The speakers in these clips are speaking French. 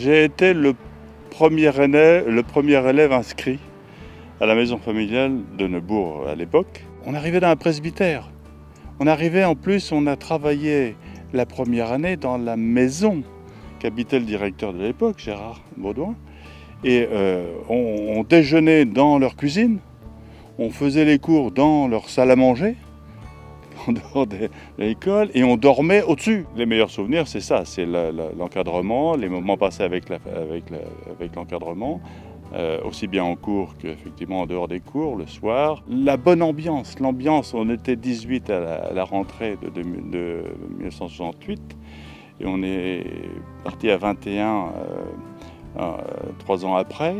J'ai été le premier élève inscrit à la maison familiale de Neubourg à l'époque. On arrivait dans un presbytère. On a travaillé la première année dans la maison qu'habitait le directeur de l'époque, Gérard Baudouin. Et on déjeunait dans leur cuisine, on faisait les cours dans leur salle à manger, en dehors de l'école, et on dormait au-dessus. Les meilleurs souvenirs, c'est ça, c'est l'encadrement, les moments passés avec l'encadrement, aussi bien en cours qu'effectivement en dehors des cours, le soir. La bonne ambiance, on était 18 à la rentrée de 1968, et on est parti à 21 3 ans après,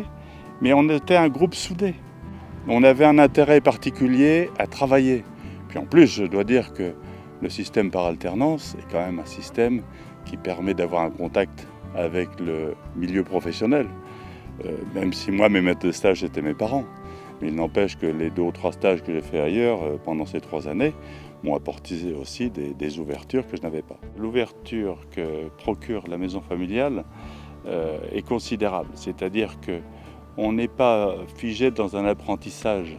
mais on était un groupe soudé. On avait un intérêt particulier à travailler. Puis en plus, je dois dire que le système par alternance est quand même un système qui permet d'avoir un contact avec le milieu professionnel. Même si moi, mes maîtres de stage, c'était mes parents. Mais il n'empêche que les 2 ou 3 stages que j'ai fait ailleurs pendant ces 3 années m'ont apporté aussi des ouvertures que je n'avais pas. L'ouverture que procure la maison familiale est considérable. C'est-à-dire qu'on n'est pas figé dans un apprentissage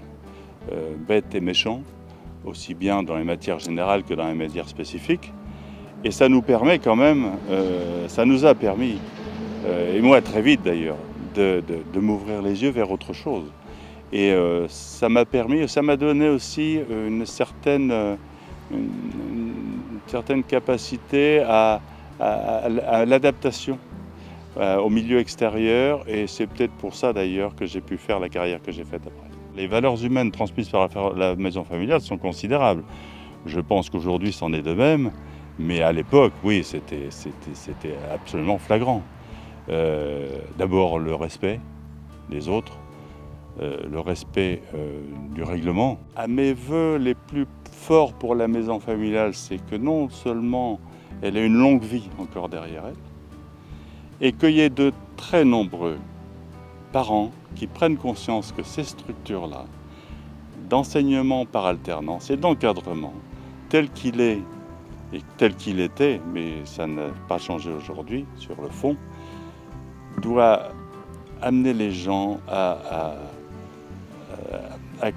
bête et méchant, aussi bien dans les matières générales que dans les matières spécifiques. Et ça nous permet quand même, ça nous a permis, et moi très vite d'ailleurs, de m'ouvrir les yeux vers autre chose. Et ça m'a donné aussi une certaine capacité à l'adaptation au milieu extérieur. Et c'est peut-être pour ça d'ailleurs que j'ai pu faire la carrière que j'ai faite après. Les valeurs humaines transmises par la maison familiale sont considérables. Je pense qu'aujourd'hui, c'en est de même, mais à l'époque, oui, c'était absolument flagrant. D'abord, le respect des autres, le respect du règlement. À mes vœux les plus forts pour la maison familiale, c'est que non seulement elle ait une longue vie encore derrière elle, et qu'il y ait de très nombreux parents qui prennent conscience que ces structures-là, d'enseignement par alternance et d'encadrement, tel qu'il est et tel qu'il était, mais ça n'a pas changé aujourd'hui sur le fond, doit amener les gens à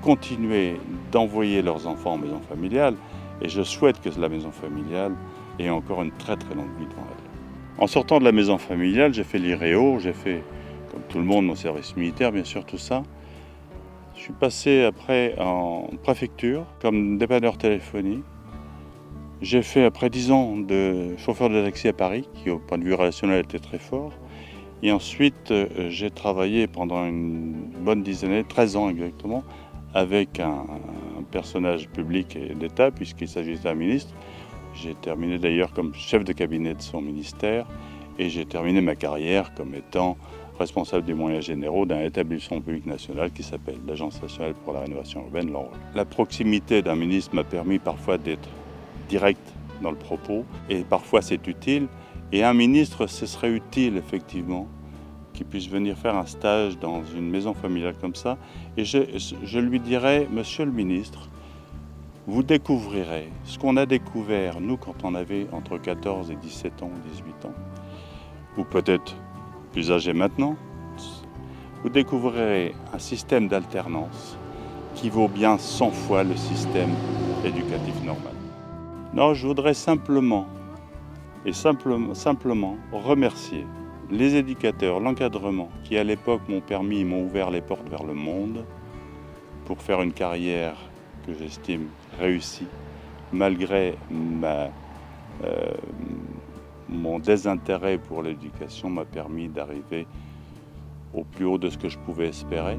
continuer d'envoyer leurs enfants en maison familiale. Et je souhaite que la maison familiale ait encore une très très longue vie devant elle. En sortant de la maison familiale, j'ai fait l'IREO, j'ai fait, comme tout le monde, mon service militaire, bien sûr, tout ça. Je suis passé après en préfecture, comme dépanneur téléphonie. J'ai fait après 10 ans de chauffeur de taxi à Paris, qui au point de vue relationnel était très fort. Et ensuite, j'ai travaillé pendant une bonne dizaine d'années, 13 ans exactement, avec un personnage public et d'État, puisqu'il s'agissait d'un ministre. J'ai terminé d'ailleurs comme chef de cabinet de son ministère, et j'ai terminé ma carrière comme étant responsable des moyens généraux d'un établissement public national qui s'appelle l'Agence nationale pour la rénovation urbaine, l'ANRU. La proximité d'un ministre m'a permis parfois d'être direct dans le propos, et parfois c'est utile. Et un ministre, ce serait utile effectivement qu'il puisse venir faire un stage dans une maison familiale comme ça. Et je lui dirais, monsieur le ministre, vous découvrirez ce qu'on a découvert, nous, quand on avait entre 14 et 17 ans, 18 ans, ou peut-être plus âgé maintenant. Vous découvrirez un système d'alternance qui vaut bien 100 fois le système éducatif normal. Non, je voudrais simplement remercier les éducateurs, l'encadrement, qui à l'époque m'ont ouvert les portes vers le monde pour faire une carrière que j'estime réussie, malgré mon désintérêt pour l'éducation m'a permis d'arriver au plus haut de ce que je pouvais espérer.